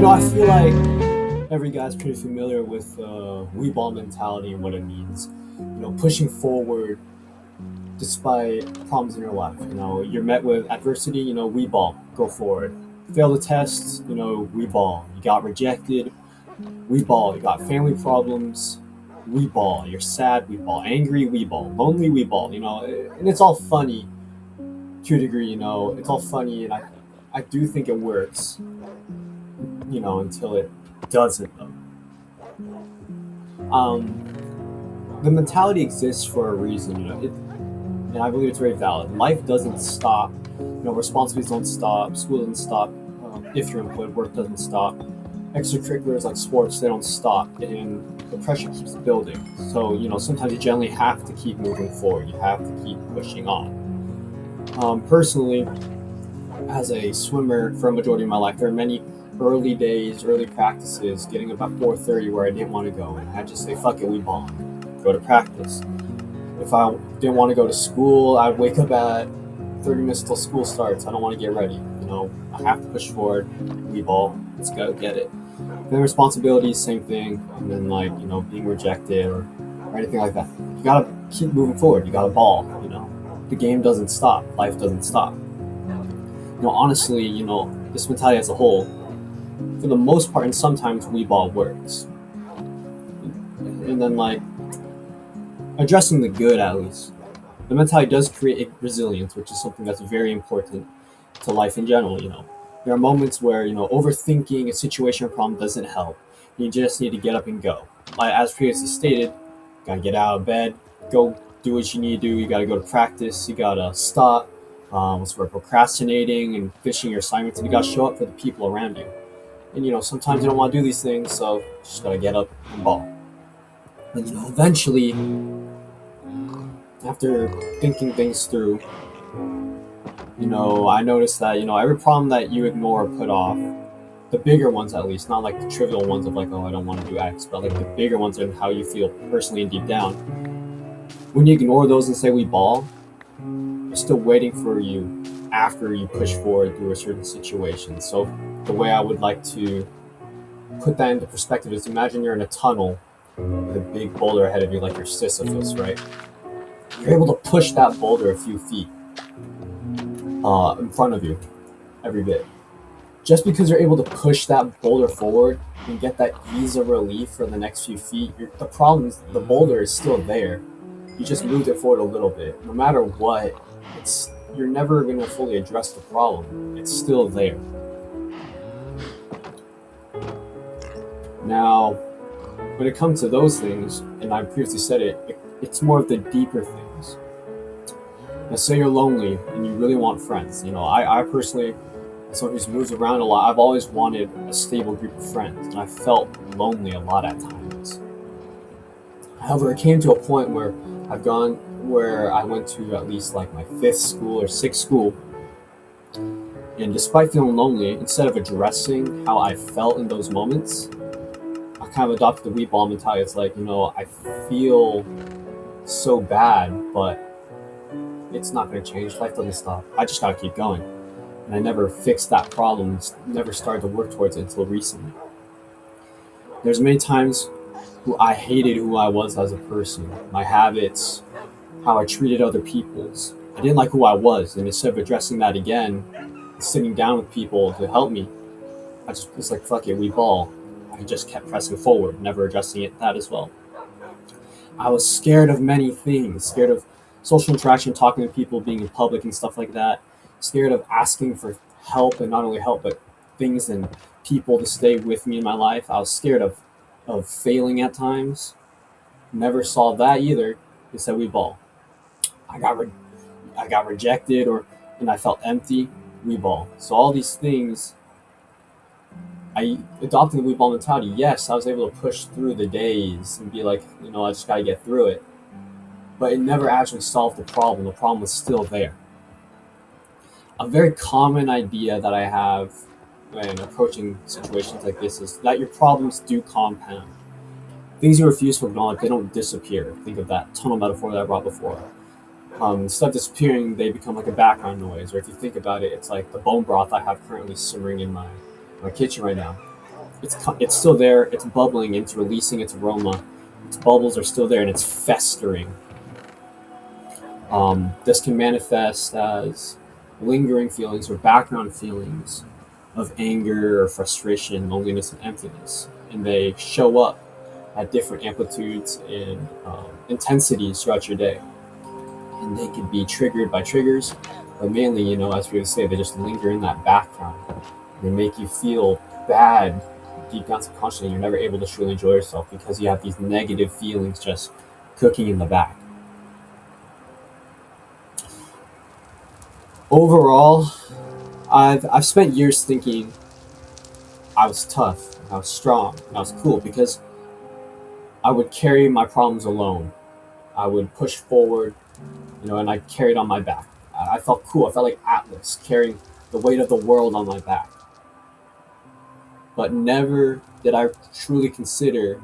I feel like every guy's pretty familiar with we ball mentality and what it means. Pushing forward despite problems in your life. You're met with adversity. We ball, go forward. Fail the test. We ball. You got rejected. We ball. You got family problems. We ball. You're sad. We ball. Angry. We ball. Lonely. We ball. And it's all funny to a degree. It's all funny, and I do think it works. Until it doesn't though. The mentality exists for a reason, and I believe it's very valid. Life doesn't stop. Responsibilities don't stop. School doesn't stop. If you're employed, work doesn't stop. Extracurriculars like sports, they don't stop, and the pressure keeps building. So sometimes you generally have to keep moving forward. You have to keep pushing on. Personally, as a swimmer for a majority of my life, there are many early days, early practices, getting about 4:30 where I didn't want to go, and I had to say, "Fuck it, we ball." Go to practice. If I didn't want to go to school, I'd wake up at 30 minutes till school starts. I don't want to get ready. I have to push forward. We ball. Let's go get it. Then responsibilities, same thing. And then being rejected or anything like that. You gotta keep moving forward. You gotta ball. The game doesn't stop. Life doesn't stop. Honestly, this mentality as a whole, for the most part, and sometimes we ball works. And then addressing the good at least. The mentality does create resilience, which is something that's very important to life in general. There are moments where overthinking a situation or problem doesn't help. You just need to get up and go. As previously stated, you gotta get out of bed, go do what you need to do. You gotta go to practice. You gotta stop. Sort of procrastinating and finishing your assignments, and you gotta show up for the people around you. And sometimes you don't want to do these things, so you just gotta get up and ball. And eventually, after thinking things through, I noticed that every problem that you ignore or put off, the bigger ones at least, not like the trivial ones of oh, I don't want to do X, but the bigger ones and how you feel personally and deep down. When you ignore those and say we ball, they're still waiting for you after you push forward through a certain situation. So the way I would like to put that into perspective is, imagine you're in a tunnel with a big boulder ahead of you, like you're Sisyphus, right? You're able to push that boulder a few feet in front of you every bit. Just because you're able to push that boulder forward and get that ease of relief for the next few feet, the problem is the boulder is still there. You just moved it forward a little bit. No matter what, you're never going to fully address the problem. It's still there. Now, when it comes to those things, and I previously said it's more of the deeper things. Now, say you're lonely and you really want friends. I personally, as someone who moves around a lot, I've always wanted a stable group of friends, and I felt lonely a lot at times. However, it came to a point where I went to at least my fifth school or sixth school, and despite feeling lonely, instead of addressing how I felt in those moments, I kind of adopted the we ball mentality. It's I feel so bad, but it's not going to change. Life doesn't stop. I just got to keep going. And I never fixed that problem, never started to work towards it until recently. There's many times I hated who I was as a person, my habits, how I treated other people's. I didn't like who I was, and instead of addressing that again, sitting down with people to help me, I just was like, fuck it, we ball. I just kept pressing forward, never addressing that as well. I was scared of many things, scared of social interaction, talking to people, being in public and stuff like that, scared of asking for help, and not only help, but things and people to stay with me in my life. I was scared of failing at times. Never solved that either. Instead, we ball. I got rejected, and I felt empty. We ball. So all these things, I adopted the we ball mentality. Yes, I was able to push through the days and be like, I just got to get through it. But it never actually solved the problem. The problem was still there. A very common idea that I have when approaching situations like this is that your problems do compound. Things you refuse to acknowledge, they don't disappear. Think of that tunnel metaphor that I brought before. Instead of disappearing, they become like a background noise. Or if you think about it, it's like the bone broth I have currently simmering in my kitchen right now. it's still there. It's bubbling. It's releasing its aroma. Its bubbles are still there, and it's festering. This can manifest as lingering feelings or background feelings of anger or frustration, loneliness, and emptiness, and they show up at different amplitudes and intensities throughout your day. And they can be triggered by triggers, but mainly, as we would say, they just linger in that background. They make you feel bad deep down subconsciously. You're never able to truly enjoy yourself because you have these negative feelings just cooking in the back. Overall, I've spent years thinking I was tough, I was strong, and I was cool because I would carry my problems alone. I would push forward, and I carried on my back. I felt cool. I felt like Atlas carrying the weight of the world on my back. But never did I truly consider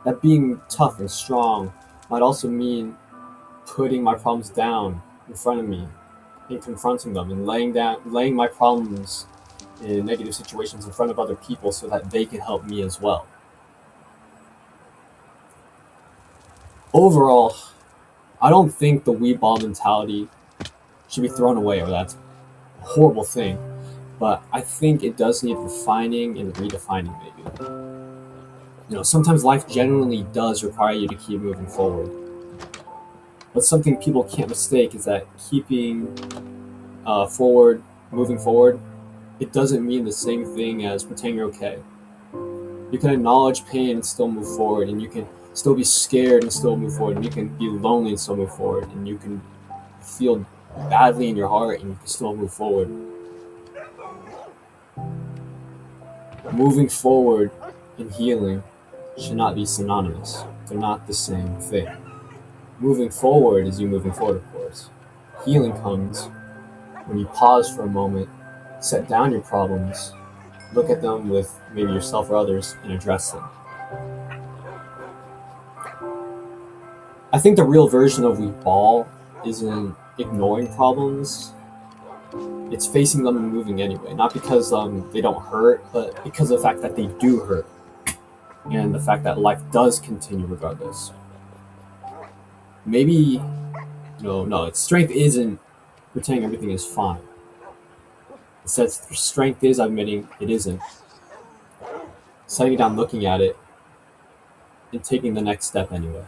that being tough and strong might also mean putting my problems down in front of me and confronting them and laying my problems in negative situations in front of other people so that they can help me as well. Overall, I don't think the we ball mentality should be thrown away or that's a horrible thing, but I think it does need refining and redefining maybe. Sometimes life genuinely does require you to keep moving forward. But something people can't mistake is that keeping forward, moving forward, it doesn't mean the same thing as pretending you're okay. You can acknowledge pain and still move forward, and you can still be scared and still move forward, and you can be lonely and still move forward, and you can feel badly in your heart and you can still move forward. Moving forward and healing should not be synonymous. They're not the same thing. Moving forward is you moving forward, of course. Healing comes when you pause for a moment, set down your problems, look at them with maybe yourself or others, and address them. I think the real version of we ball isn't ignoring problems. It's facing them and moving anyway. Not because they don't hurt, but because of the fact that they do hurt. And the fact that life does continue regardless. Maybe, no, its strength isn't pretending everything is fine. Instead, strength is admitting it isn't. Setting it down, looking at it, and taking the next step anyway.